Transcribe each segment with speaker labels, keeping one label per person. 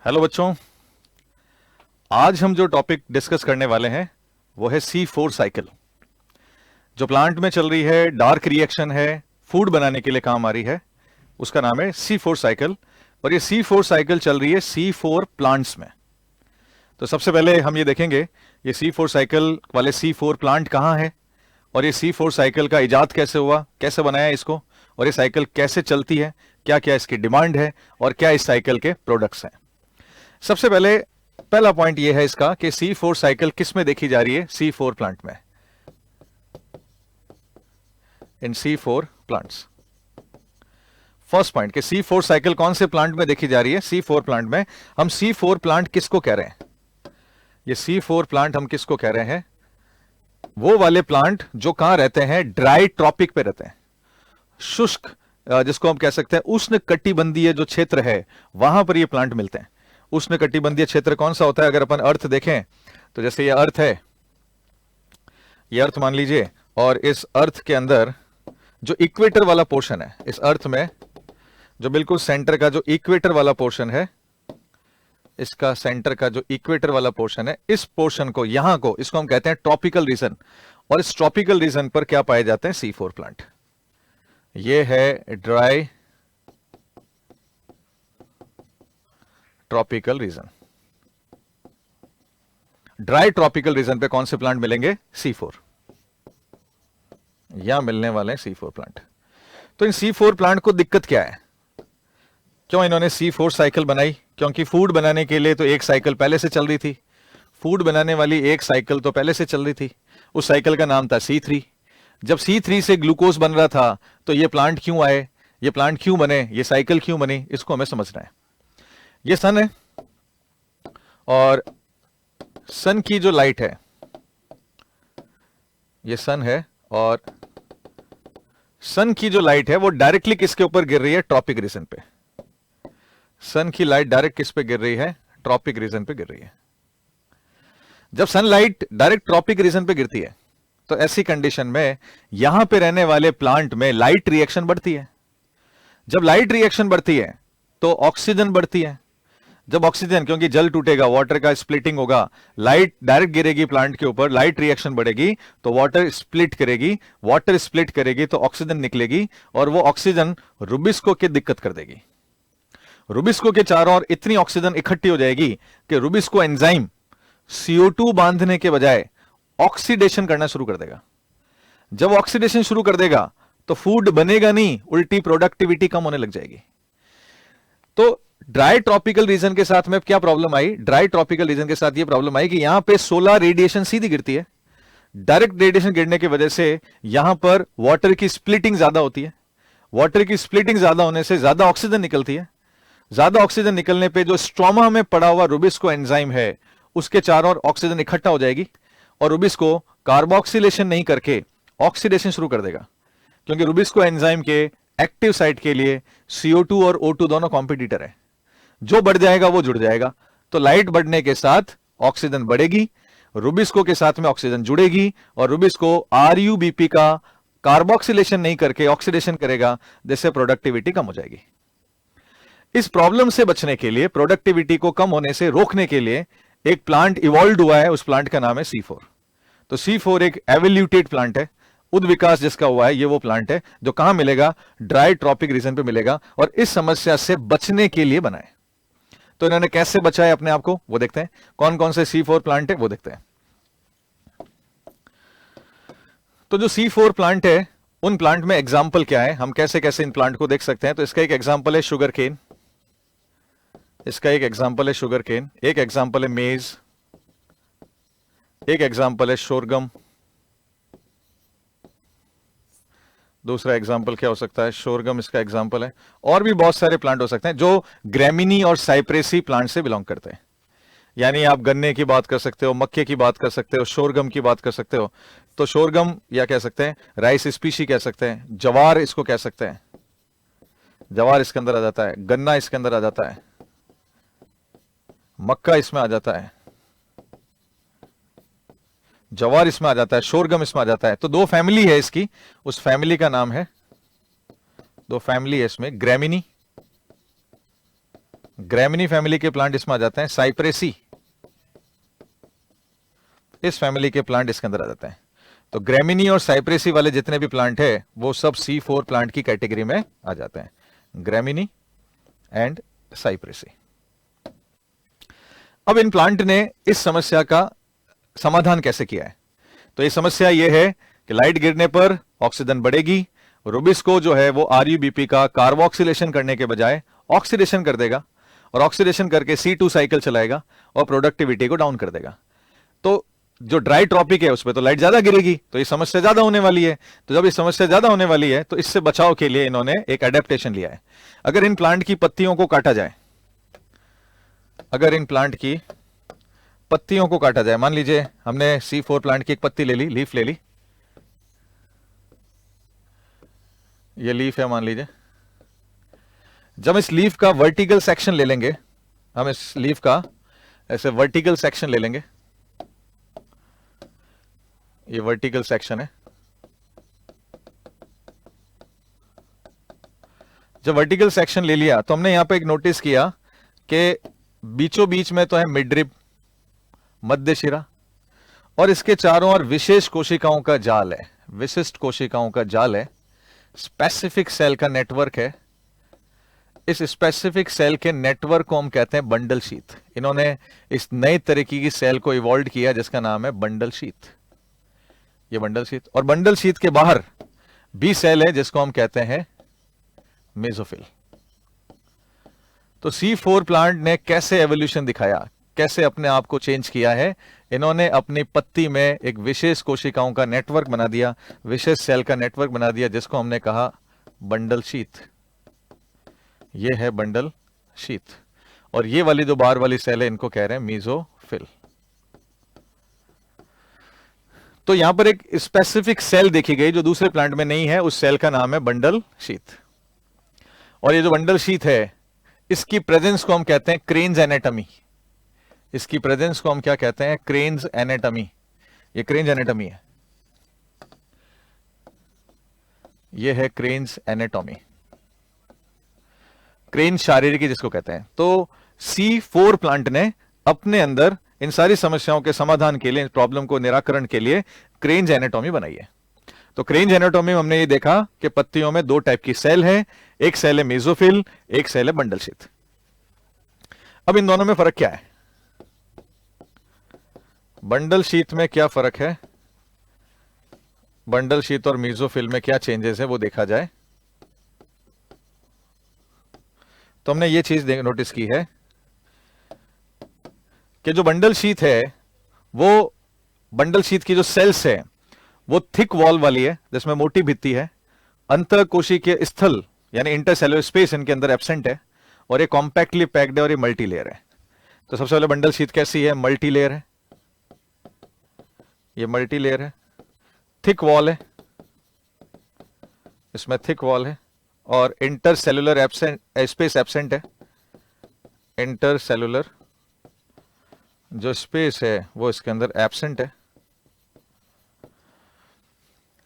Speaker 1: Hello बच्चों। आज हम जो टॉपिक डिस्कस करने वाले हैं वो है C4 साइकिल। जो प्लांट में चल रही है, डार्क रिएक्शन है, फूड बनाने के लिए काम आ रही है, उसका नाम है C4 साइकिल। और ये C4 साइकिल चल रही है C4 प्लांट्स में। तो सबसे पहले हम ये देखेंगे ये C4 साइकिल वाले C4 प्लांट कहाँ है, और ये C4 साइकिल का इजाद कैसे हुआ, कैसे बनाया इसको, और ये साइकिल कैसे चलती है, क्या क्या इसकी डिमांड है, और क्या इस साइकिल के प्रोडक्ट्स हैं। सबसे पहले पहला पॉइंट यह है इसका कि C4 साइकिल किस में देखी जा रही है, C4 प्लांट में, इन C4 प्लांट्स। फर्स्ट पॉइंट कि C4 साइकिल कौन से प्लांट में देखी जा रही है, C4 प्लांट में। हम C4 प्लांट किसको कह रहे हैं, ये C4 प्लांट हम किसको कह रहे हैं, वो वाले प्लांट जो कहां रहते हैं, ड्राई ट्रॉपिक पे रहते हैं, शुष्क, जिसको हम कह सकते हैं उष्ण कटिबंधीय जो क्षेत्र है वहां पर ये प्लांट मिलते हैं। उष्ण कटिबंधीय क्षेत्र कौन सा होता है, अगर अपन अर्थ देखें तो जैसे ये अर्थ है, ये अर्थ मान लीजिए, और इस अर्थ के अंदर जो इक्वेटर वाला पोर्शन है, इस अर्थ में जो बिल्कुल सेंटर का जो इक्वेटर वाला पोर्शन है, इसका सेंटर का जो इक्वेटर वाला पोर्शन है, इस पोर्शन को, यहां को, इसको हम कहते हैं ट्रॉपिकल रीजन। और इस ट्रॉपिकल रीजन पर क्या पाए जाते हैं, C4 प्लांट। ये है dry tropical region. Dry tropical region पे कौन से प्लांट मिलेंगे, C4। यहां मिलने वाले हैं C4 प्लांट। तो इन C4 प्लांट को दिक्कत क्या है, क्यों इन्होंने C4 साइकिल बनाई? क्योंकि फूड बनाने के लिए तो एक साइकिल पहले से चल रही थी, फूड बनाने वाली एक साइकिल तो पहले से चल रही थी, उस साइकिल का नाम था C3। जब C3 से ग्लूकोज बन रहा था तो ये प्लांट क्यों आए, ये प्लांट क्यों बने, ये साइकिल क्यों बनी, इसको हमें समझना है। ये सन है, और सन की जो लाइट है, ये सन है, और सन की जो लाइट है वो डायरेक्टली किसके ऊपर गिर रही है, ट्रॉपिक रीजन पे। सन की लाइट डायरेक्ट किस पे गिर रही है, ट्रॉपिक रीजन पे गिर रही है। जब सनलाइट डायरेक्ट ट्रॉपिक रीजन पे गिरती है तो ऐसी कंडीशन में यहां पे रहने वाले प्लांट में लाइट रिएक्शन बढ़ती है। जब लाइट रिएक्शन बढ़ती है तो ऑक्सीजन बढ़ती है। जब ऑक्सीजन, क्योंकि जल टूटेगा, वाटर का स्प्लिटिंग होगा, लाइट डायरेक्ट गिरेगी प्लांट के ऊपर, लाइट रिएक्शन बढ़ेगी तो वाटर स्प्लिट करेगी, वाटर स्प्लिट करेगी तो ऑक्सीजन निकलेगी, और वो ऑक्सीजन रुबिस्को की दिक्कत कर देगी। रुबिस्को के चारों ओर इतनी ऑक्सीजन इकट्ठी हो जाएगी कि रुबिस्को एंजाइम CO2 बांधने के बजाय ऑक्सीडेशन करना शुरू कर देगा। जब ऑक्सीडेशन शुरू कर देगा तो फूड बनेगा नहीं, उल्टी प्रोडक्टिविटी कम होने लग जाएगी। तो ड्राई ट्रॉपिकल रीजन के साथ में क्या प्रॉब्लम आई, ड्राई ट्रॉपिकल रीजन के साथ ये प्रॉब्लम आई कि यहां पे सोलर रेडिएशन सीधी गिरती है। डायरेक्ट रेडिएशन गिरने की वजह से यहां पर वाटर की स्प्लिटिंग ज्यादा होती है। वाटर की स्प्लिटिंग ज्यादा होने से ज्यादा ऑक्सीजन निकलती है। ज्यादा ऑक्सीजन निकलने पे जो स्ट्रोमा में पड़ा हुआ रुबिस्को एंजाइम है उसके चारों ओर ऑक्सीजन इकट्ठा हो जाएगी, और रुबिस्को कार्बोक्सिलेशन नहीं करके ऑक्सीडेशन शुरू कर देगा। क्योंकि रुबिस्को एंजाइम के एक्टिव साइट के लिए CO2 और O2 दोनों कॉम्पिटिटर है, जो बढ़ जाएगा वो जुड़ जाएगा। तो लाइट बढ़ने के साथ ऑक्सीजन बढ़ेगी, रुबिस्को के साथ में ऑक्सीजन जुड़ेगी, और रुबिस्को RUBP का कार्बोक्सिलेशन नहीं करके ऑक्सीडेशन करेगा, जिससे प्रोडक्टिविटी कम हो जाएगी। इस प्रॉब्लम से बचने के लिए, प्रोडक्टिविटी को कम होने से रोकने के लिए एक प्लांट इवॉल्व हुआ है, उस प्लांट का नाम है C4। तो C4 एक एवोल्यूटेड प्लांट है, उद्विकास जिसका हुआ है, ये वो प्लांट है जो कहां मिलेगा, ड्राई ट्रॉपिक रीजन पे मिलेगा, और इस समस्या से बचने के लिए बनाए। तो इन्होंने कैसे बचाया अपने आप को वो देखते हैं। कौन कौन से C4 प्लांट है वो देखते हैं। तो जो C4 प्लांट है उन प्लांट में एग्जाम्पल क्या है, हम कैसे कैसे इन प्लांट को देख सकते हैं। तो इसका एक एग्जाम्पल है शुगर केन, इसका एक एग्जाम्पल है शुगर केन, एक एग्जाम्पल है मेज, एक एग्जाम्पल है शोरगम, दूसरा एग्जाम्पल क्या हो सकता है, शोरगम इसका एग्जाम्पल है। और भी बहुत सारे प्लांट हो सकते हैं जो ग्रेमिनी और साइप्रेसी प्लांट से बिलोंग करते हैं। यानी आप गन्ने की बात कर सकते हो, मक्के की बात कर सकते हो, शोरगम की बात कर सकते हो। तो शोरगम या कह सकते हैं राइस स्पीशी कह सकते हैं, जवार इसको कह सकते हैं, जवार इसके अंदर आ जाता है, गन्ना इसके अंदर आ जाता है, मक्का इसमें आ जाता है, जवार इसमें आ जाता है, शोरगम इसमें आ जाता है। तो दो फैमिली है इसकी, उस फैमिली का नाम है, दो फैमिली है इसमें, ग्रेमिनी, ग्रैमिनी फैमिली के प्लांट इसमें आ जाते हैं, साइप्रेसी इस फैमिली के प्लांट इसके अंदर आ जाते हैं। तो ग्रैमिनी और साइप्रेसी वाले जितने भी प्लांट है वो सब C4 प्लांट की कैटेगरी में आ जाते हैं, ग्रैमिनी एंड साइप्रेसी। अब इन प्लांट ने इस समस्या का समाधान कैसे किया है? तो ये समस्या ये है कि लाइट गिरने पर ऑक्सीजन बढ़ेगी, रुबिस्को जो है वो RuBP का कार्बोक्सिलेशन करने के बजाय ऑक्सीडेशन कर देगा, और ऑक्सीडेशन करके C2 साइकिल चलाएगा और प्रोडक्टिविटी को डाउन कर देगा। तो जो ड्राई ट्रॉपिक है उस पर तो लाइट ज्यादा गिरेगी, तो ये समस्या ज्यादा होने वाली है। तो जब ये समस्या ज्यादा होने वाली है तो इससे बचाव के लिए इन्होंने एक एडेप्टेशन लिया है। अगर इन प्लांट की पत्तियों को काटा जाए, अगर इन प्लांट की पत्तियों को काटा जाए, मान लीजिए हमने C4 प्लांट की एक पत्ती ले ली, लीफ ले ली, ये लीफ है मान लीजिए। जब इस लीफ का वर्टिकल सेक्शन ले लेंगे, हम इस लीफ का ऐसे वर्टिकल सेक्शन ले लेंगे, ये वर्टिकल सेक्शन है। जब वर्टिकल सेक्शन ले लिया तो हमने यहां पे एक नोटिस किया कि बीचों बीच में तो है मिडरिब, मध्य शिरा, और इसके चारों ओर विशेष कोशिकाओं का जाल है, विशिष्ट कोशिकाओं का जाल है, स्पेसिफिक सेल का नेटवर्क है। इस स्पेसिफिक सेल के नेटवर्क को हम कहते हैं बंडल शीथ। इन्होंने इस नए तरीके की सेल को इवॉल्व किया जिसका नाम है बंडल शीथ, ये बंडल शीथ। और बंडल शीथ के बाहर भी सेल है जिसको हम कहते हैं मेसोफिल। तो C4 प्लांट ने कैसे एवोल्यूशन दिखाया, कैसे अपने आप को चेंज किया है? इन्होंने अपनी पत्ती में एक विशेष कोशिकाओं का नेटवर्क बना दिया, विशेष सेल का नेटवर्क बना दिया जिसको हमने कहा बंडल शीथ। ये है बंडल शीथ, और ये वाली जो बाहर वाली सेल है इनको कह रहे हैं मेसोफिल। तो यहां पर एक स्पेसिफिक सेल देखी गई जो दूसरे प्लांट में नहीं है, उस सेल का नाम है बंडल शीथ। और ये जो बंडल शीथ है इसकी प्रेजेंस को हम कहते हैं क्रेन्स एनाटॉमी। इसकी प्रेजेंस को हम क्या कहते हैं? Cranes anatomy. ये क्रेन्स एनाटॉमी है, ये है क्रेन्स एनाटॉमी, क्रेन शारीरिकी जिसको कहते हैं। तो C4 प्लांट ने अपने अंदर इन सारी समस्याओं के समाधान के लिए, प्रॉब्लम को निराकरण के लिए क्रेन्स एनाटॉमी बनाई है। तो क्रेन्स एनाटॉमी में हमने ये देखा कि पत्तियों में दो टाइप की सेल है, एक सेल है मेसोफिल, एक सेल है बंडल शीथ। अब इन दोनों में फर्क क्या है? बंडल शीथ में क्या फर्क है, बंडल शीथ और मेसोफिल में क्या चेंजेस है वो देखा जाए। तो हमने ये चीज नोटिस की है कि जो बंडल शीथ है वो, बंडल शीथ की जो सेल्स है वो थिक वॉल वाली है जिसमें मोटी भित्ति है, अंतःकोशिकीय स्थल यानी इंटरसेलुलर स्पेस इनके अंदर एब्सेंट है, और ये कॉम्पैक्टली पैक्ड है और ये मल्टी लेयर है। तो सबसे पहले बंडल शीथ कैसी है? मल्टी लेयर है, ये मल्टी लेयर है, थिक वॉल है, इसमें थिक वॉल है, और इंटरसेलुलर एब्सेंट स्पेस एब्सेंट है। इंटरसेलुलर जो स्पेस है वो इसके अंदर एब्सेंट है,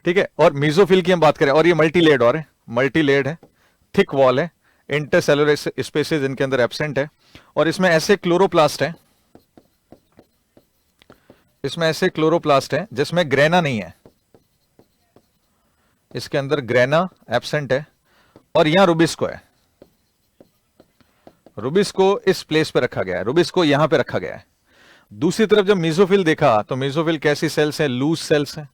Speaker 1: ठीक है। और मेसोफिल की हम बात करें, और ये मल्टी लेयर्ड और है, मल्टी लेयर्ड है, थिक वॉल है, इंटरसेलुलर स्पेसेस इनके अंदर एब्सेंट है, और इसमें ऐसे क्लोरोप्लास्ट है, इसमें ऐसे क्लोरोप्लास्ट है जिसमें ग्रेना नहीं है, इसके अंदर ग्रेना एब्सेंट है, और यहां रुबिस्को है, रुबिस्को इस प्लेस पे रखा गया है, रुबिस्को यहां पे रखा गया है। दूसरी तरफ जब मेसोफिल देखा तो मेसोफिल कैसी सेल्स है? लूज सेल्स है,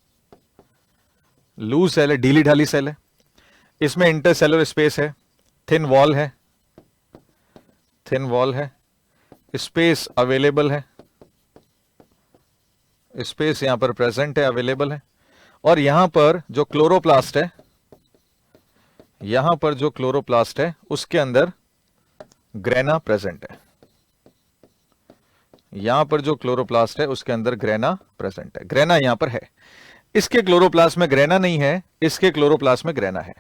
Speaker 1: लूज सेल है, ढीली ढाली सेल है, इसमें इंटरसेलुलर स्पेस है, थिन वॉल है, थिन वॉल है, स्पेस अवेलेबल है, स्पेस यहां पर प्रेजेंट है, अवेलेबल है, और यहां पर जो क्लोरोप्लास्ट है, यहां पर जो क्लोरोप्लास्ट है उसके अंदर ग्रेना प्रेजेंट है, यहां पर जो क्लोरोप्लास्ट है उसके अंदर ग्रेना प्रेजेंट है, ग्रेना यहां पर है। इसके क्लोरोप्लास्ट में ग्रेना नहीं है, इसके क्लोरोप्लास्ट में ग्रेना है।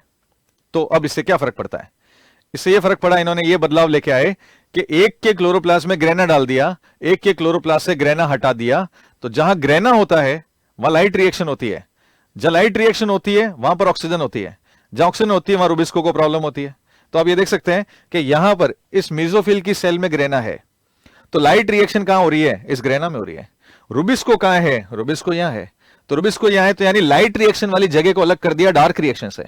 Speaker 1: तो अब इससे क्या फर्क पड़ता है? इससे यह फर्क पड़ा, इन्होंने ये बदलाव लेके आए कि एक के क्लोरोप्लास्ट में ग्रेना डाल दिया, एक के क्लोरोप्लास्ट से ग्रेना हटा दिया। तो जहां ग्रेना होता है वहां लाइट रिएक्शन होती है, जहां लाइट रिएक्शन होती है वहां पर ऑक्सीजन होती है, जहां ऑक्सीजन होती है वहां रुबिस्को को प्रॉब्लम होती है। तो आप ये देख सकते हैं कि यहां पर इस मेसोफिल की सेल में ग्रेना है, तो लाइट रिएक्शन कहां हो रही है? इस ग्रेना में हो रही है। रुबिस्को कहां है? रुबिस्को यहां है। तो रुबिस्को यहां है, तो यानी लाइट रिएक्शन वाली जगह को अलग कर दिया डार्क रिएक्शन से।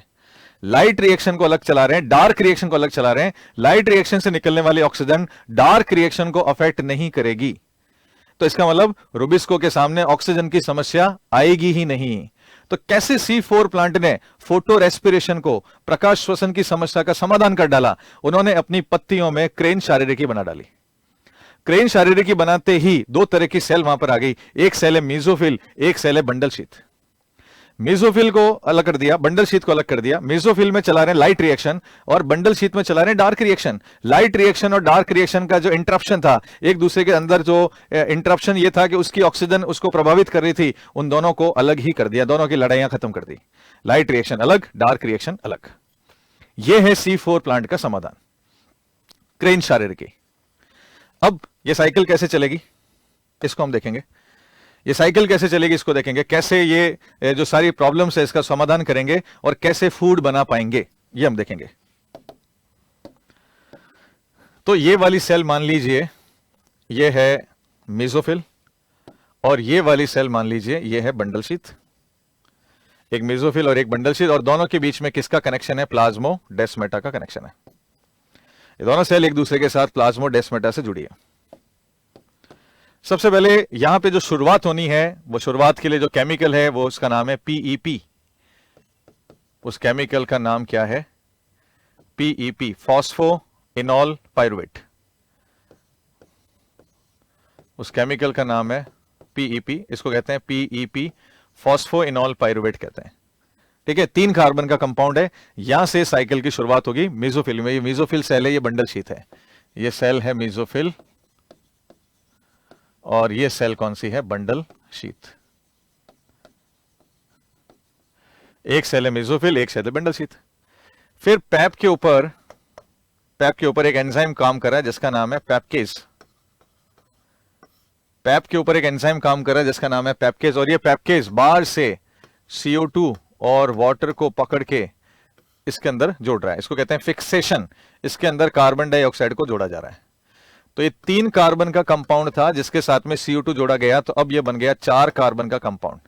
Speaker 1: लाइट रिएक्शन को अलग चला रहे हैं, डार्क रिएक्शन को अलग चला रहे हैं। लाइट रिएक्शन से निकलने वाली ऑक्सीजन डार्क रिएक्शन को अफेक्ट नहीं करेगी, तो इसका मतलब रुबिस्को के सामने ऑक्सीजन की समस्या आएगी ही नहीं। तो कैसे C4 प्लांट ने फोटो रेस्पिरेशन को, प्रकाश श्वसन की समस्या का समाधान कर डाला? उन्होंने अपनी पत्तियों में क्रेन शारीरिकी बना डाली। क्रेन शारीरिकी बनाते ही दो तरह की सेल वहां पर आ गई, एक सेल है मेसोफिल, एक सेल है बंडल शीथ। मेसोफिल को अलग कर दिया, बंडल शीथ को अलग कर दिया। मेसोफिल में चला रहे लाइट रिएक्शन और बंडल शीथ में चला रहे डार्क रिएक्शन। लाइट रिएक्शन और डार्क रिएक्शन का जो इंटरप्शन था, एक दूसरे के अंदर जो इंटरप्शन ये था कि उसकी ऑक्सीजन उसको प्रभावित कर रही थी, उन दोनों को अलग ही कर दिया, दोनों की लड़ाइयां खत्म कर दी। लाइट रिएक्शन अलग, डार्क रिएक्शन अलग। यह है C4 प्लांट का समाधान, क्रेन शारीरिकी। अब यह साइकिल कैसे चलेगी इसको हम देखेंगे। ये साइकिल कैसे चलेगी इसको देखेंगे, कैसे ये जो सारी प्रॉब्लम्स है इसका समाधान करेंगे और कैसे फूड बना पाएंगे ये हम देखेंगे। तो ये वाली सेल मान लीजिए ये है मेसोफिल और ये वाली सेल मान लीजिए ये है बंडल शीथ। एक मेसोफिल और एक बंडल शीथ, और दोनों के बीच में किसका कनेक्शन है? प्लाज्मोडेस्माटा का कनेक्शन है। ये दोनों सेल एक दूसरे के साथ प्लाज्मोडेस्माटा से जुड़ी है। सबसे पहले यहां पे जो शुरुआत होनी है, वो शुरुआत के लिए जो केमिकल है वो उसका नाम है PEP। उस केमिकल का नाम क्या है? PEP, phosphoenol pyruvate. उस केमिकल का नाम है PEP, इसको कहते हैं PEP, फॉस्फोइनॉल पायरुवेट कहते हैं। ठीक है, 3 कार्बन का कंपाउंड है। यहां से साइकिल की शुरुआत होगी मेसोफिल में। ये मेसोफिल सेल है, ये बंडल शीथ है। ये सेल है मेसोफिल और ये सेल कौन सी है? Bundle sheath. एक सेल है मेसोफिल, एक सेल है बंडल शीथ। फिर पैप के ऊपर एक एंजाइम काम कर रहा है जिसका नाम है पैपकेज। पैप के ऊपर एक एंजाइम काम कर रहा है जिसका नाम है पैपकेज, और ये पैपकेज बाहर से CO2 और वाटर को पकड़ के इसके अंदर जोड़ रहा है। इसको कहते हैं फिक्सेशन। इसके अंदर कार्बन डाइऑक्साइड को जोड़ा जा रहा है। तो ये 3 कार्बन का कंपाउंड था जिसके साथ में CO2 जोड़ा गया, तो अब ये बन गया 4 कार्बन का कंपाउंड।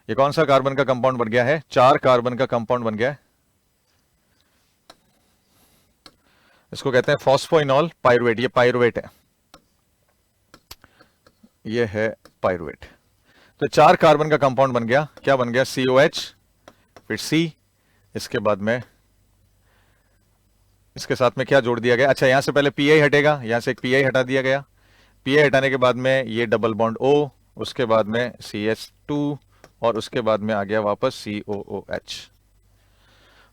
Speaker 1: ये कौन सा कार्बन का कंपाउंड बन गया है? 4 कार्बन का कंपाउंड बन गया है। इसको कहते हैं फॉस्फोइनॉल पायरुवेट। ये पायरुवेट है, ये है पायरुवेट। तो 4 कार्बन का कंपाउंड बन गया। क्या बन गया? COH, फिर C, इसके बाद में इसके साथ में क्या जोड़ दिया गया? अच्छा, यहां से पहले Pi हटेगा, यहां से एक Pi हटा दिया गया। Pi हटाने के बाद में ये डबल बॉन्ड O, उसके बाद में CH2 और उसके बाद में आ गया वापस COOH।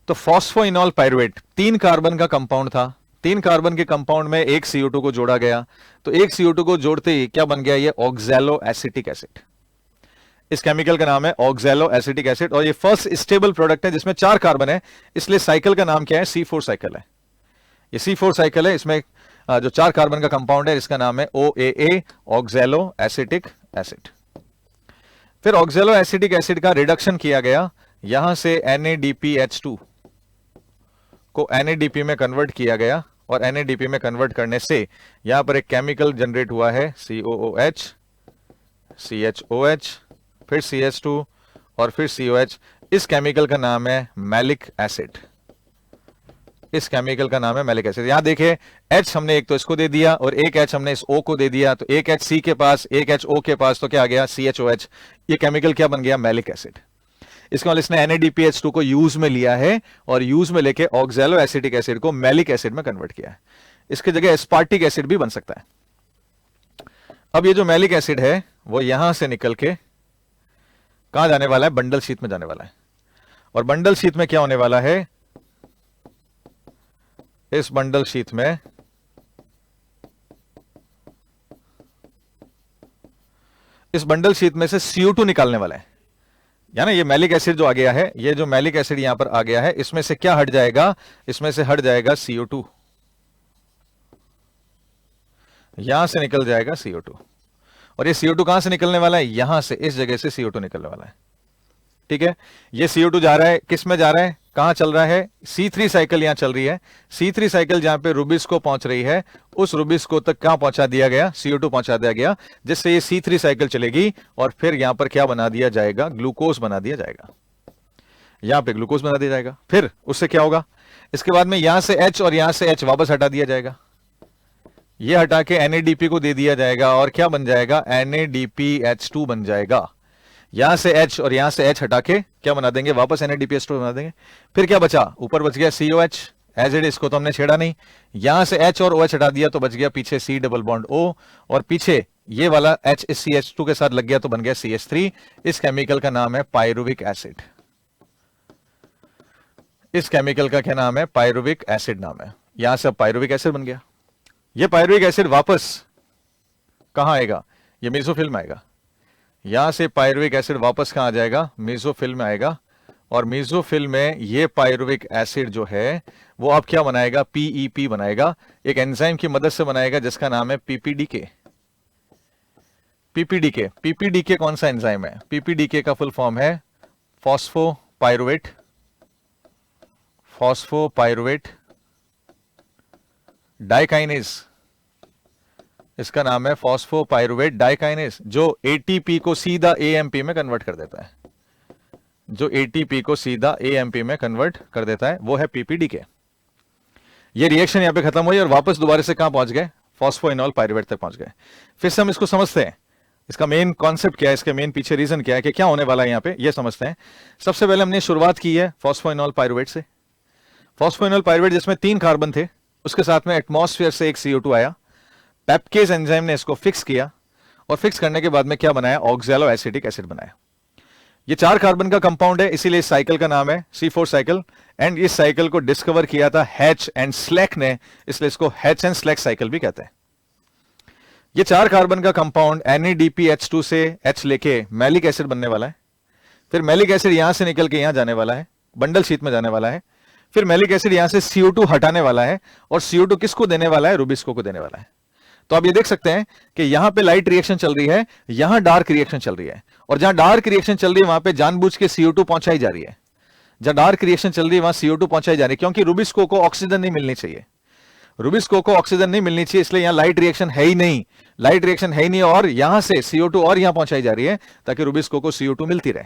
Speaker 1: तो फॉस्फोइनॉल पायरुवेट 3 कार्बन का कंपाउंड था। 3 कार्बन के कंपाउंड में एक CO2 को जोड़ा गया, तो एक CO2 को जोड़ते ही क्या बन गया? ये ऑक्सैलो एसिटिक एसिड। इस केमिकल का नाम है ऑक्सैलो एसिटिक एसिड, और ये फर्स्ट स्टेबल प्रोडक्ट है जिसमें 4 कार्बन है, इसलिए साइकिल का नाम क्या है? C4 साइकिल है। ये C4 साइकिल है। इसमें जो 4 कार्बन का कंपाउंड है इसका नाम है OAA, ऑक्सैलो एसिटिक एसिड। फिर ऑक्सैलो एसिटिक एसिड का रिडक्शन किया गया, यहां से NADPH2 को NADP में कन्वर्ट किया गया, और NADP में कन्वर्ट करने से यहां पर एक केमिकल जनरेट हुआ है COOH, CHOH, फिर CH2 और फिर COH। इस केमिकल का नाम है मैलिक एसिड। इस केमिकल का नाम है मैलिक एसिड। यहां देखिए H हमने एक तो इसको दे दिया और एक H हमने इस O को दे दिया, तो एक H C के पास, एक H O के पास, तो क्या आ गया? CHOH। ये केमिकल क्या बन गया? Malic acid. इसके बाद इसने NADPH2 को यूज में लिया है और यूज में लेके ऑक्सैलो एसिटिक एसिड को मैलिक एसिड में कन्वर्ट किया है। इसकी जगह एस्पार्टिक एसिड भी बन सकता है। अब ये जो मैलिक एसिड है वो यहां से निकल के कहां जाने वाला है? बंडल शीथ में जाने वाला है। और बंडल शीथ में क्या होने वाला है? इस बंडल शीथ में से CO2 निकालने वाला है। यानी ये मैलिक एसिड जो आ गया है, ये जो मैलिक एसिड यहां पर आ गया है, इसमें से क्या हट जाएगा? इसमें से हट जाएगा CO2। यहां से निकल जाएगा CO2, और ये CO2 कहां से निकलने वाला है? यहां से, इस जगह से CO2 निकलने वाला है। ठीक है, ये CO2 जा रहा है, किस में जा रहा है? कहां चल रहा है, C3 साइकिल यहां चल रही है। C3 साइकिल जहां पे रुबिस्को पहुंच रही है, उस रुबिस्को तक कहां पहुंचा दिया गया, CO2 पहुंचा दिया गया, जिससे ये C3 साइकिल चलेगी और फिर यहां पर क्या बना दिया जाएगा, ग्लूकोज बना दिया जाएगा। यहां पे ग्लूकोज बना दिया जाएगा। फिर उससे क्या होगा, इसके बाद में यहां से H और यहां से H वापस हटा दिया जाएगा, ये हटा के NADP को दे दिया जाएगा और क्या बन जाएगा, NADPH2 बन जाएगा। यहां से H और यहां से H हटा के क्या बना देंगे, वापस NADPH2 बना देंगे। फिर क्या बचा, ऊपर बच गया COH एज इट, इसको तो हमने छेड़ा नहीं। यहां से H और OH हटा दिया तो बच गया पीछे C डबल बॉन्ड O, और पीछे ये वाला H इस CH2 के साथ लग गया तो बन गया CH3। इस केमिकल का नाम है पायरुविक एसिड। इस केमिकल का क्या नाम है, पायरुविक एसिड नाम है। यहां से अब पायरुविक एसिड बन गया। ये पायरुविक एसिड वापस कहां आएगा, ये मेसोफिल में आएगा। यहां से पायरुविक एसिड वापस कहां आ जाएगा, मेसोफिल में आएगा। और मेसोफिल में ये पायरुविक एसिड जो है वो अब क्या बनाएगा, PEP बनाएगा, एक एंजाइम की मदद से बनाएगा जिसका नाम है PPDK। PPDK, PPDK कौन सा एंजाइम है, PPDK का फुल फॉर्म है फॉस्फोपाइरुवेट, फॉस्फोपाइरुवेट डाइकाइनेज। इसका नाम है फॉस्फोपाइरुवेट डाइकाइनेज, जो ATP को सीधा AMP में कन्वर्ट कर देता है, जो ATP को सीधा AMP में कन्वर्ट कर देता है, वो है PPDK। ये रिएक्शन यहां पे खत्म हुई और वापस दोबारा से कहां पहुंच गए, फॉस्फोइनॉल पाइरुवेट तक पहुंच गए। फिर से हम इसको समझते हैं, इसका मेन कॉन्सेप्ट क्या है, इसके मेन पीछे रीजन क्या है कि क्या होने वाला है यहां पे, ये समझते हैं। सबसे पहले हमने शुरुआत की है फॉस्फोइनॉल पाइरुवेट से। फॉस्फोइनॉल पाइरुवेट जिसमें 3 कार्बन थे, उसके साथ में एटमॉस्फेयर से एक CO2 आया। पेप्केज एंजाइम ने इसको फिक्स किया और फिक्स करने के बाद में क्या बनाया, ऑक्सैलो एसिटिक एसिड बनाया। ये 4 कार्बन का कंपाउंड है, इसीलिए इस साइकिल का नाम है C4 साइकिल। एंड इस साइकिल को डिस्कवर किया था हैच एंड स्लेक ने, इसलिए इसको हैच एंड स्लेक साइकिल भी कहते हैं। ये 4 कार्बन का कंपाउंड NADPH2 से H लेके मैलिक एसिड बनने वाला है। फिर मैलिक एसिड यहां से निकल के यहां जाने वाला है, बंडल शीट में जाने वाला है। फिर मैलिक एसिड यहां से CO2 हटाने वाला है और CO2 किसको देने वाला है, रुबिस्को को देने वाला है। तो आप ये देख सकते हैं कि यहां पे लाइट रिएक्शन चल रही है, यहां डार्क रिएक्शन चल रही है, और जहां डार्क रिएक्शन चल रही है वहां पे जानबूझ के CO2 पहुंचाई जा रही है। जहां डार्क रिएक्शन चल रही है वहां CO2 पहुंचाई जा रही है, क्योंकि रुबिस्को को ऑक्सीजन नहीं मिलनी चाहिए। रुबिस्को को ऑक्सीजन नहीं मिलनी चाहिए, इसलिए यहां लाइट रिएक्शन है ही नहीं, लाइट रिएक्शन है ही नहीं, और यहां से CO2 और यहां पहुंचाई जा रही है ताकि रुबिस्को को CO2 मिलती रहे।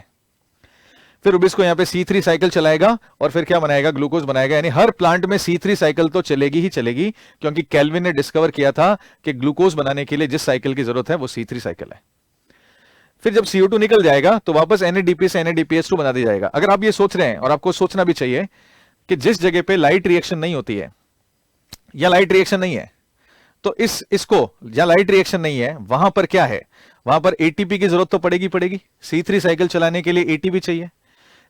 Speaker 1: फिर रुबिस्को यहां पे C3 साइकिल चलाएगा और फिर क्या बनाएगा, ग्लूकोज बनाएगा। यानी हर प्लांट में C3 साइकिल तो चलेगी ही चलेगी, क्योंकि केल्विन ने डिस्कवर किया था कि ग्लूकोज बनाने के लिए जिस साइकिल की जरूरत है वो C3 साइकिल है। फिर जब CO2 निकल जाएगा तो वापस NADP से NADPH2 बना दिया जाएगा। अगर आप ये सोच रहे हैं, और आपको सोचना भी चाहिए, कि जिस जगह पे लाइट रिएक्शन नहीं होती है या लाइट रिएक्शन नहीं है, तो इसको या लाइट रिएक्शन नहीं है, वहां पर क्या है, वहां पर ATP की जरूरत तो पड़ेगी। C3 साइकिल चलाने के लिए ATP चाहिए,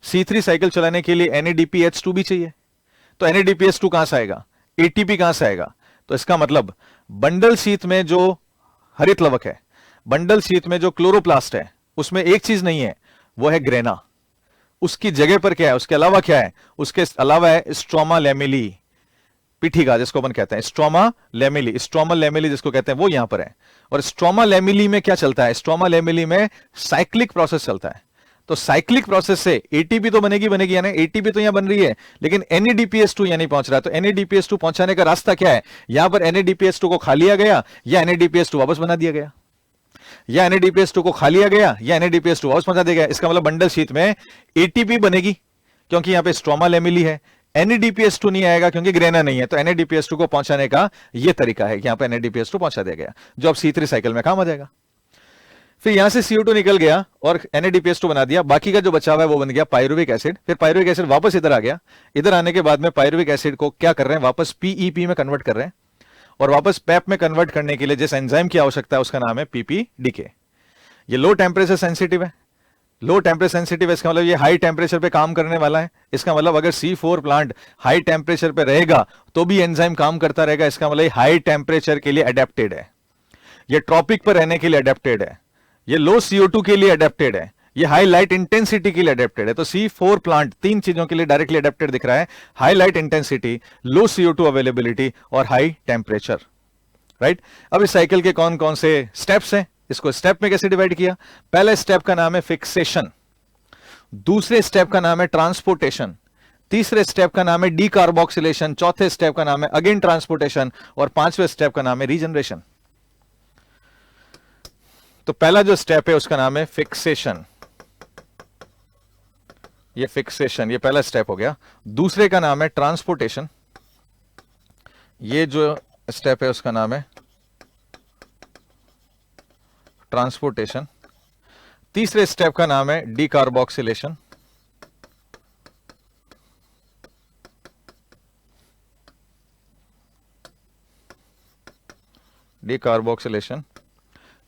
Speaker 1: C3 साइकिल चलाने के लिए NADPH2 भी चाहिए। तो NADPH2 कहां से आएगा, ATP कहां से आएगा। तो इसका मतलब बंडल शीत में जो हरित लवक है, बंडल शीत में जो क्लोरोप्लास्ट है, उसमें एक चीज नहीं है, वो है ग्रेना। उसकी जगह पर क्या है, उसके अलावा क्या है, उसके अलावा है स्ट्रोमा लैमेली, पिठिका जिसको अपन कहते हैं, स्ट्रोमा लैमेली, स्ट्रोमल लैमेली जिसको कहते हैं, वो यहां पर है। और स्ट्रोमा लैमेली में क्या चलता है, स्ट्रोमा लैमेली में साइक्लिक प्रोसेस चलता है। तो साइक्लिक प्रोसेस से ATP तो बनेगी, यानी ATP तो यहां बन रही है, लेकिन NADPH2 यहां नहीं पहुंच रहा है। तो NADPH2 पहुंचाने का रास्ता क्या है, यहां पर NADPH2 को खा लिया गया या NADPH2 वापस बना दिया गया, या NADPH2 को खा लिया गया या NADPH2 वापस पहुंचा दिया गया। इसका मतलब बंडल शीट में ATP बनेगी क्योंकि यहां पे स्ट्रोमा लैमेली है, NADPH2 नहीं आएगा क्योंकि ग्रेना नहीं है। तो NADPH2 को पहुंचाने का यह तरीका है कि यहां पे NADPH2 पहुंचा दिया गया, जो अब C3 साइकिल में काम आ जाएगा। फिर यहां से CO2 निकल गया और NADPH2 बना दिया, बाकी का जो बचा हुआ है वो बन गया पायरुविक एसिड। फिर पायरुविक एसिड वापस इधर आ गया, इधर आने के बाद में पायरुविक एसिड को क्या कर रहे हैं, वापस PEP में कन्वर्ट कर रहे हैं, और वापस पैप में कन्वर्ट करने के लिए जिस एंजाइम की आवश्यकता है उसका नाम है PPDK। ये लो टेम्परेचर सेंसिटिव है, लो टेम्परेचर सेंसिटिव है, इसका मतलब ये हाई टेम्परेचर पे काम करने वाला है। इसका मतलब अगर C4 प्लांट हाई टेम्परेचर पे रहेगा तो भी एंजाइम काम करता रहेगा। इसका मतलब हाई टेम्परेचर के लिए अडेप्टेड है, ये ट्रॉपिक पर रहने के लिए अडेप्टेड है, ये लो CO2 के लिए अडेप्टेड है, ये हाई लाइट इंटेंसिटी के लिए अडेप्टेड है। तो C4 प्लांट 3 चीजों के लिए डायरेक्टली अडेप्टेड दिख रहा है, हाई लाइट इंटेंसिटी, लो CO2 अवेलेबिलिटी और हाई टेम्परेचर, राइट। अब इस साइकिल के कौन कौन से स्टेप्स हैं, इसको स्टेप में कैसे डिवाइड किया। पहले स्टेप का नाम है फिक्सेशन, दूसरे स्टेप का नाम है ट्रांसपोर्टेशन, तीसरे स्टेप का नाम है डीकार्बोक्सिलेशन, चौथे स्टेप का नाम है अगेन ट्रांसपोर्टेशन, और पांचवें स्टेप का नाम है रीजनरेशन। तो पहला जो स्टेप है उसका नाम है फिक्सेशन, ये फिक्सेशन, ये पहला स्टेप हो गया। दूसरे का नाम है ट्रांसपोर्टेशन, ये जो स्टेप है उसका नाम है ट्रांसपोर्टेशन। तीसरे स्टेप का नाम है डीकार्बोक्सिलेशन, डीकार्बोक्सिलेशन।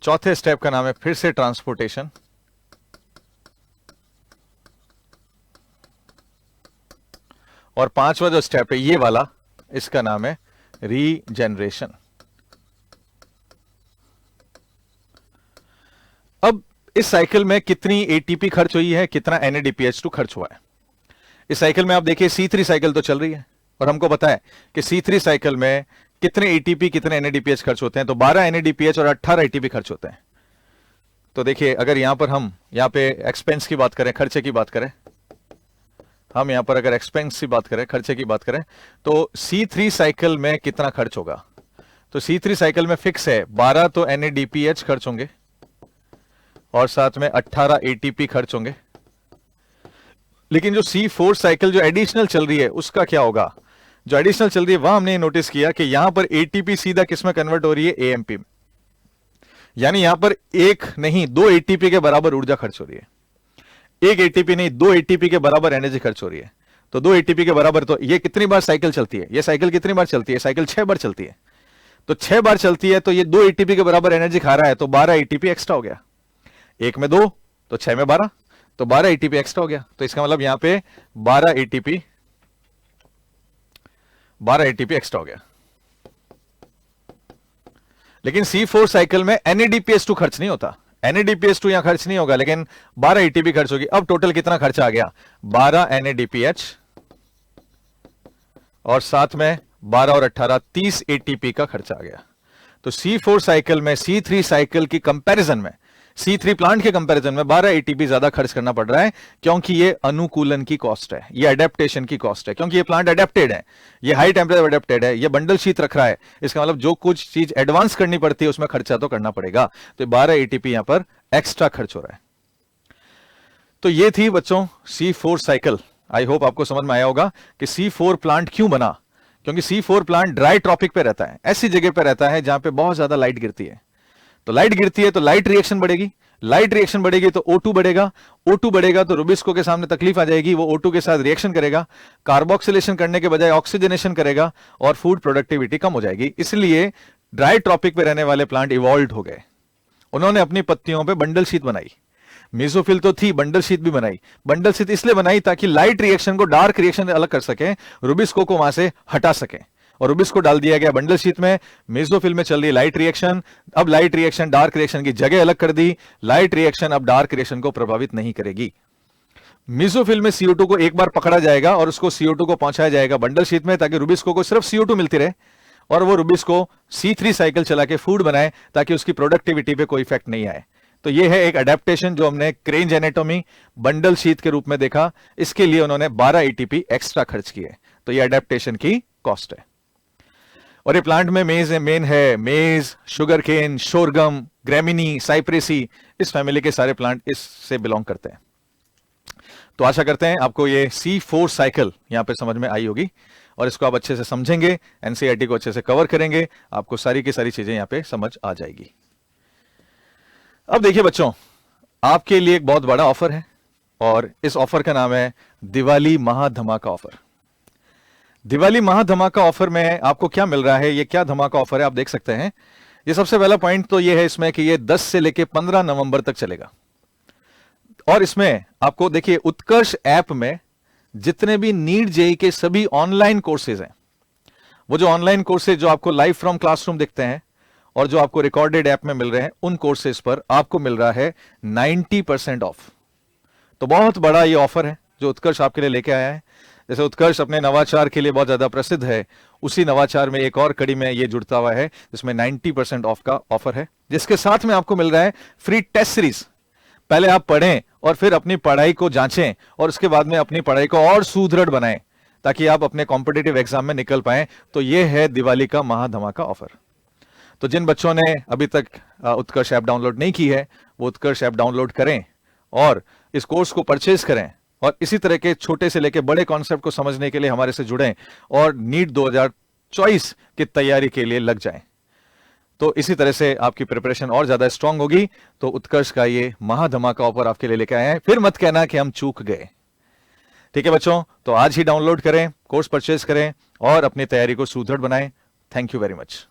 Speaker 1: चौथे स्टेप का नाम है फिर से ट्रांसपोर्टेशन, और पांचवा जो स्टेप है ये वाला, इसका नाम है रीजनरेशन। अब इस साइकिल में कितनी एटीपी खर्च हुई है, कितना NADPH2 खर्च हुआ है। इस साइकिल में आप देखिए C3 साइकिल तो चल रही है, और हमको पता है कि C3 साइकिल में कितने एटीपी कितने NADPH खर्च होते हैं, तो 12 NADPH और 18 एटीपी खर्च होते हैं। तो देखिए अगर यहां पर हम यहां पे एक्सपेंस की बात करें, खर्चे की बात करें, हम यहां पर अगर एक्सपेंस की बात करें, खर्चे की बात करें, तो C3 साइकिल में कितना खर्च होगा। तो C3 साइकिल में फिक्स है 12 तो NADPH खर्च होंगे, और साथ में 18 एटीपी खर्च होंगे। लेकिन जो C4 साइकिल जो एडिशनल चल रही है उसका क्या होगा। जो एडिशनल चल रही है वहां हमने नोटिस किया कि यहां पर एटीपी सीधा किस में कन्वर्ट हो रही है, AMP में। यानी यहां पर एक नहीं 2 एटीपी के बराबर ऊर्जा खर्च हो रही है। एक एटीपी नहीं 2 एटीपी के बराबर एनर्जी खर्च हो रही है। तो 2 एटीपी के बराबर, तो ये कितनी बार साइकिल चलती है, ये साइकिल कितनी बार चलती है, साइकिल 6 बार चलती है। तो 6 बार चलती है तो ये 2 एटीपी के बराबर एनर्जी खा रहा है, तो 12 एटीपी एक्स्ट्रा हो गया। एक में 2 तो 6 में 12, तो 12 एटीपी एक्स्ट्रा हो गया। तो इसका मतलब यहां पे 12 एटीपी एक्स्ट्रा हो गया। लेकिन C4 साइकिल में NADPH2 खर्च नहीं होता, NADPH2 यहां खर्च नहीं होगा, लेकिन 12 एटीपी खर्च होगी। अब टोटल कितना खर्चा आ गया, 12 NADPH और साथ में 12 और 18 30 एटीपी का खर्चा आ गया। तो C4 साइकिल में C3 साइकिल की कंपैरिजन में, C3 प्लांट के कंपैरिजन में 12 एटीपी ज्यादा खर्च करना पड़ रहा है, क्योंकि ये अनुकूलन की कॉस्ट है, ये अडेप्टेशन की कॉस्ट है, क्योंकि ये प्लांट अडेप्टेड है, ये हाई टेम्परेचर अडेप्टेड है, ये बंडल शीत रख रहा है। इसका मतलब जो कुछ चीज एडवांस करनी पड़ती है उसमें खर्चा तो करना पड़ेगा। तो 12 एटीपी यहां पर एक्स्ट्रा खर्च हो रहा है। तो ये थी बच्चों C4 साइकिल। आई होप आपको समझ में आया होगा कि C4 प्लांट क्यों बना। क्योंकि C4 प्लांट ड्राई ट्रॉपिक पे रहता है, ऐसी जगह पे रहता है जहां पे बहुत ज्यादा लाइट गिरती है। तो लाइट गिरती है तो लाइट रिएक्शन बढ़ेगी, लाइट रिएक्शन बढ़ेगी तो O2 बढ़ेगा, O2 बढ़ेगा तो रुबिस्को के सामने तकलीफ आ जाएगी, वो O2 के साथ रिएक्शन करेगा, कार्बोक्सिलेशन करने के बजाय ऑक्सीजनेशन करेगा, और फूड प्रोडक्टिविटी कम हो जाएगी। इसलिए ड्राई ट्रॉपिक पे रहने वाले प्लांट इवॉल्व हो गए। उन्होंने अपनी पत्तियों पे बंडल शीट बनाई, मेसोफिल तो थी, बंडल शीट भी बनाई। बंडल शीट इसलिए बनाई ताकि लाइट रिएक्शन को डार्क रिएक्शन अलग कर सके, रुबिस्को को वहां से हटा सके, और रुबिस्को डाल दिया गया बंडल शीट में। मेसोफिल में चल रही लाइट रिएक्शन, अब लाइट रिएक्शन डार्क रिएक्शन की जगह अलग कर दी। लाइट रिएक्शन अब डार्क रिएक्शन को प्रभावित नहीं करेगी। मेसोफिल में CO2 को एक बार पकड़ा जाएगा और उसको CO2 को पहुंचाया जाएगा बंडल शीट में, ताकि रुबिस्को को सिर्फ CO2 मिलती रहे, और वो रुबिस्को C3 साइकिल चला के फूड बनाए, ताकि उसकी प्रोडक्टिविटी पे कोई इफेक्ट नहीं आए। तो ये है एक अडेप्टेशन जो हमने क्रेंज एनाटॉमी बंडल शीट के रूप में देखा। इसके लिए उन्होंने 12 एटीपी एक्स्ट्रा खर्च किए। तो ये अडेप्टेशन की कॉस्ट है। और ये प्लांट में मेन है मेज, शुगर केन, शोरगम, ग्रेमिनी, साइप्रेसी, इस फैमिली के सारे प्लांट इससे बिलोंग करते हैं। तो आशा करते हैं आपको ये C4 साइकिल यहां पे समझ में आई होगी, और इसको आप अच्छे से समझेंगे, NCERT को अच्छे से कवर करेंगे, आपको सारी की सारी चीजें यहां पे समझ आ जाएगी। अब देखिए बच्चों, आपके लिए एक बहुत बड़ा ऑफर है, और इस ऑफर का नाम है दिवाली महाधमाका ऑफर। दिवाली महाधमाका ऑफर में आपको क्या मिल रहा है, ये क्या धमाका ऑफर है आप देख सकते हैं। ये सबसे पहला पॉइंट तो ये है इसमें कि ये 10 से लेके 15 नवंबर तक चलेगा। और इसमें आपको देखिए उत्कर्ष ऐप में जितने भी नीट जेईई के सभी ऑनलाइन कोर्सेज हैं, वो जो ऑनलाइन कोर्सेज जो आपको लाइव फ्रॉम क्लासरूम दिखते हैं और जो आपको रिकॉर्डेड ऐप में मिल रहे हैं, उन कोर्सेज पर आपको मिल रहा है 90% ऑफ। तो बहुत बड़ा ये ऑफर है जो उत्कर्ष आपके लिए लेके आया है। जैसे उत्कर्ष अपने नवाचार के लिए बहुत ज्यादा प्रसिद्ध है, उसी नवाचार में एक और कड़ी में ये जुड़ता हुआ है जिसमें 90% ऑफ का ऑफर है, जिसके साथ में आपको मिल रहा है फ्री टेस्ट सीरीज। पहले आप पढ़ें और फिर अपनी पढ़ाई को जांचें, और उसके बाद में अपनी पढ़ाई को और सुदृढ़ बनाएं। ताकि आप अपने कॉम्पिटिटिव एग्जाम में निकल पाएं। तो ये है दिवाली का महाधमाका ऑफर। तो जिन बच्चों ने अभी तक उत्कर्ष ऐप डाउनलोड नहीं की है, वो उत्कर्ष ऐप डाउनलोड करें और इस कोर्स को परचेज करें, और इसी तरह के छोटे से लेकर बड़े कॉन्सेप्ट को समझने के लिए हमारे से जुड़ें और नीट 2024 की तैयारी के लिए लग जाएं। तो इसी तरह से आपकी प्रिपरेशन और ज्यादा स्ट्रांग होगी। तो उत्कर्ष का ये महाधमाका ऑफर आपके लिए लेकर आए हैं, फिर मत कहना कि हम चूक गए। ठीक है बच्चों, तो आज ही डाउनलोड करें, कोर्स परचेज करें और अपनी तैयारी को सुदृढ़ बनाएं। Thank you very much.